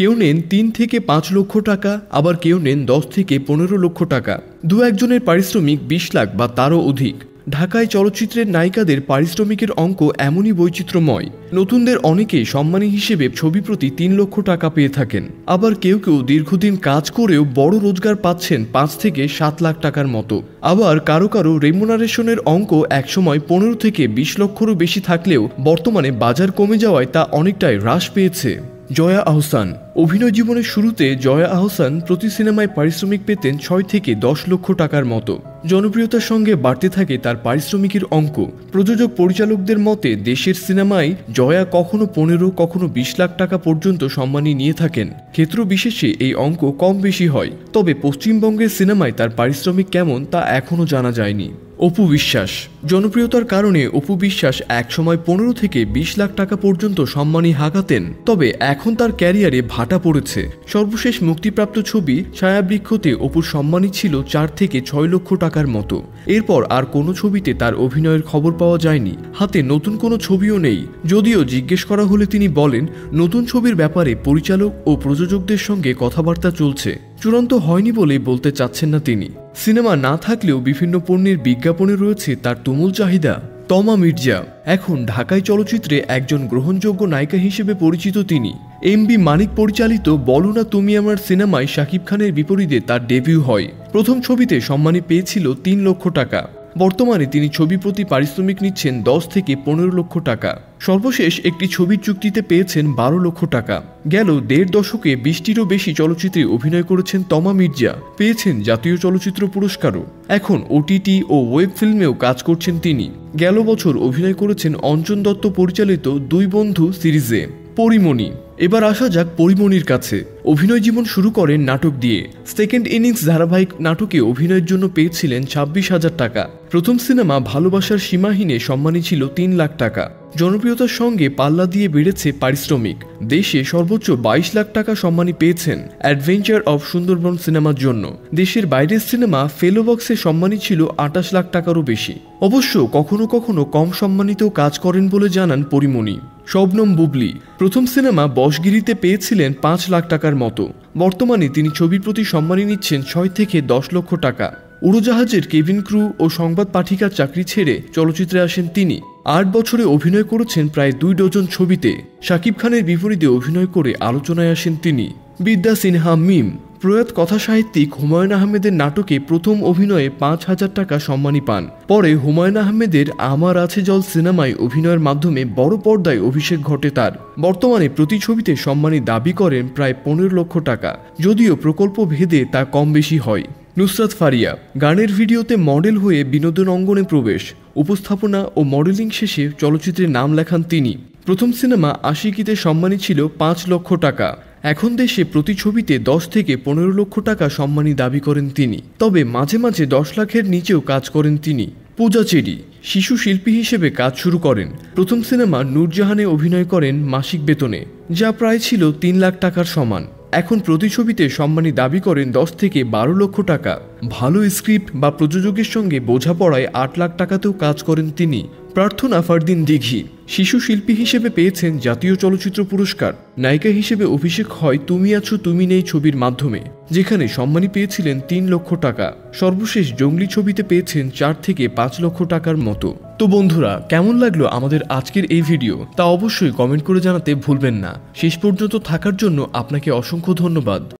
কেউ নেন ৩ থেকে ৫ লক্ষ টাকা, আবার কেউ নেন ১০ থেকে ১৫ লক্ষ টাকা। দু একজনের পারিশ্রমিক ২০ লাখ বা তারও অধিক। ঢাকায় চলচ্চিত্রের নায়িকাদের পারিশ্রমিকের অঙ্ক এমনই বৈচিত্র্যময়। নতুনদের অনেকেই সম্মানী হিসেবে ছবি প্রতি ৩ লক্ষ টাকা পেয়ে থাকেন। আবার কেউ কেউ দীর্ঘদিন কাজ করেও বড় রোজগার পাচ্ছেন ৫ থেকে ৭ লাখ টাকার মতো। আবার কারো কারো রেমুনারেশনের অঙ্ক একসময় ১৫ থেকে ২০ লক্ষরও বেশি থাকলেও বর্তমানে বাজার কমে যাওয়ায় তা অনেকটাই হ্রাস পেয়েছে। জয়া আহসান। অভিনয় জীবনের শুরুতে জয়া আহসান প্রতি সিনেমায় পারিশ্রমিক পেতেন ৬ থেকে ১০ লক্ষ টাকার মতো। জনপ্রিয়তার সঙ্গে বাড়তে থাকে তার পারিশ্রমিকের অঙ্ক। প্রযোজক পরিচালকদের মতে দেশের সিনেমায় জয়া কখনো ১৫, কখনো ২০ লাখ টাকা পর্যন্ত সম্মানী নিয়ে থাকেন। ক্ষেত্র বিশেষে এই অঙ্ক কম বেশি হয়। তবে পশ্চিমবঙ্গের সিনেমায় তার পারিশ্রমিক কেমন তা এখনও জানা যায়নি। অপু বিশ্বাস। জনপ্রিয়তার কারণে অপু বিশ্বাস একসময় ১৫ থেকে ২০ লাখ টাকা পর্যন্ত সম্মানী হাঁকাতেন। তবে এখন তার ক্যারিয়ারে ভাটা পড়েছে। সর্বশেষ মুক্তিপ্রাপ্ত ছবি ছায়াবৃক্ষতে অপুর সম্মানী ছিল ৪ থেকে ৬ লক্ষ টাকার মতো। এরপর আর কোনো ছবিতে তার অভিনয়ের খবর পাওয়া যায়নি। হাতে নতুন কোনো ছবিও নেই। যদিও জিজ্ঞেস করা হলে তিনি বলেন, নতুন ছবির ব্যাপারে পরিচালক ও প্রযোজকদের সঙ্গে কথাবার্তা চলছে। চূড়ান্ত হয়নি বলে বলতে চাচ্ছেন না তিনি। সিনেমা না থাকলেও বিভিন্ন পণ্যের বিজ্ঞাপনে রয়েছে তার তুমুল চাহিদা। তমা মির্জা। এখন ঢাকায় চলচ্চিত্রে একজন গ্রহণযোগ্য নায়িকা হিসেবে পরিচিত তিনি। এমবি মানিক পরিচালিত বলো না তুমি আমার সিনেমায় শাকিব খানের বিপরীতে তার ডেবিউ হয়। প্রথম ছবিতে সম্মানী পেয়েছিল ৩ লক্ষ টাকা। বর্তমানে তিনি ছবি প্রতি পারিশ্রমিক নিচ্ছেন ১০ থেকে ১৫ লক্ষ টাকা। সর্বশেষ একটি ছবির চুক্তিতে পেয়েছেন ১২ লক্ষ টাকা। গেল ১.৫ দশকে ২০টিরও বেশি চলচ্চিত্রে অভিনয় করেছেন তমা মির্জা। পেয়েছেন জাতীয় চলচ্চিত্র পুরস্কারও। এখন ওটিটি ও ওয়েব ফিল্মেও কাজ করছেন তিনি। গেল বছর অভিনয় করেছেন অঞ্জন দত্ত পরিচালিত ২ বন্ধু সিরিজে। পরিমণি। এবার আসা যাক পরিমণির কাছে। অভিনয় জীবন শুরু করেন নাটক দিয়ে। সেকেন্ড ইনিংস ধারাবাহিক নাটকে অভিনয়ের জন্য পেয়েছিলেন ২৬,০০০ টাকা। প্রথম সিনেমা ভালোবাসার সীমাহীনে সম্মানী ছিল ৩ লাখ টাকা। জনপ্রিয়তার সঙ্গে পাল্লা দিয়ে বেড়েছে পারিশ্রমিক। দেশে সর্বোচ্চ ২২ লাখ টাকা সম্মানী পেয়েছেন অ্যাডভেঞ্চার অফ সুন্দরবন সিনেমার জন্য। দেশের বাইরের সিনেমা ফেলো বক্সে সম্মানী ছিল ২৮ লাখ টাকারও বেশি। অবশ্য কখনো কখনো কম সম্মানিতেও কাজ করেন বলে জানান পরিমণি। শবনম বুবলি। প্রথম সিনেমা বশগিরিতে পেয়েছিলেন ৫ লাখ টাকার মতো। বর্তমানে তিনি ছবির প্রতি সম্মানী নিচ্ছেন ৬ থেকে ১০ লক্ষ টাকা। উড়োজাহাজের কেবিন ক্রু ও সংবাদ পাঠিকার চাকরি ছেড়ে চলচ্চিত্রে আসেন তিনি। ৮ বছরে অভিনয় করেছেন প্রায় ২ ডজন ছবিতে। শাকিব খানের বিপরীতে অভিনয় করে আলোচনায় আসেন তিনি। বিদ্যা সিনহা মিম। প্রয়াত কথাসাহিত্যিক হুমায়ুন আহমেদের নাটকে প্রথম অভিনয়ে ৫,০০০ টাকা সম্মানী পান। পরে হুমায়ুন আহমেদের আমার আছে জল সিনেমায় অভিনয়ের মাধ্যমে বড় পর্দায় অভিষেক ঘটে তার। বর্তমানে প্রতি ছবিতে সম্মানী দাবি করেন প্রায় ১৫ লক্ষ টাকা। যদিও প্রকল্প ভেদে তা কম বেশি হয়। নুসরাত ফারিয়া। গানের ভিডিওতে মডেল হয়ে বিনোদন অঙ্গনে প্রবেশ। উপস্থাপনা ও মডেলিং শেষে চলচ্চিত্রে নাম লেখান তিনি। প্রথম সিনেমা আশিকিতে সম্মানী ছিল ৫ লক্ষ টাকা। এখন দেশে প্রতি ছবিতে ১০ থেকে ১৫ লক্ষ টাকা সম্মানী দাবি করেন তিনি। তবে মাঝে মাঝে ১০ লাখের নিচেও কাজ করেন তিনি। পূজা চেরি। শিশু শিল্পী হিসেবে কাজ শুরু করেন। প্রথম সিনেমা নূরজাহানে অভিনয় করেন মাসিক বেতনে, যা প্রায় ছিল ৩ লাখ টাকার সমান। এখন প্রতি ছবিতে সম্মানী দাবি করেন ১০ থেকে ১২ লক্ষ টাকা। ভালো স্ক্রিপ্ট বা প্রযোজকের সঙ্গে বোঝাপড়ায় ৮ লাখ টাকাতেও কাজ করেন তিনি। প্রার্থনা ফারদিন দিঘি। শিশু শিল্পী হিসেবে পেয়েছেন জাতীয় চলচ্চিত্র পুরস্কার। নায়িকা হিসেবে অভিষেক হয় তুমি আছো তুমি নেই ছবির মাধ্যমে, যেখানে সম্মানী পেয়েছিলেন ৩ লক্ষ টাকা। সর্বশেষ জঙ্গলি ছবিতে পেয়েছেন ৪ থেকে ৫ লক্ষ টাকার মতো। তো বন্ধুরা, কেমন লাগলো আমাদের আজকের এই ভিডিও তা অবশ্যই কমেন্ট করে জানাতে ভুলবেন না। শেষ পর্যন্ত থাকার জন্য আপনাকে অসংখ্য ধন্যবাদ।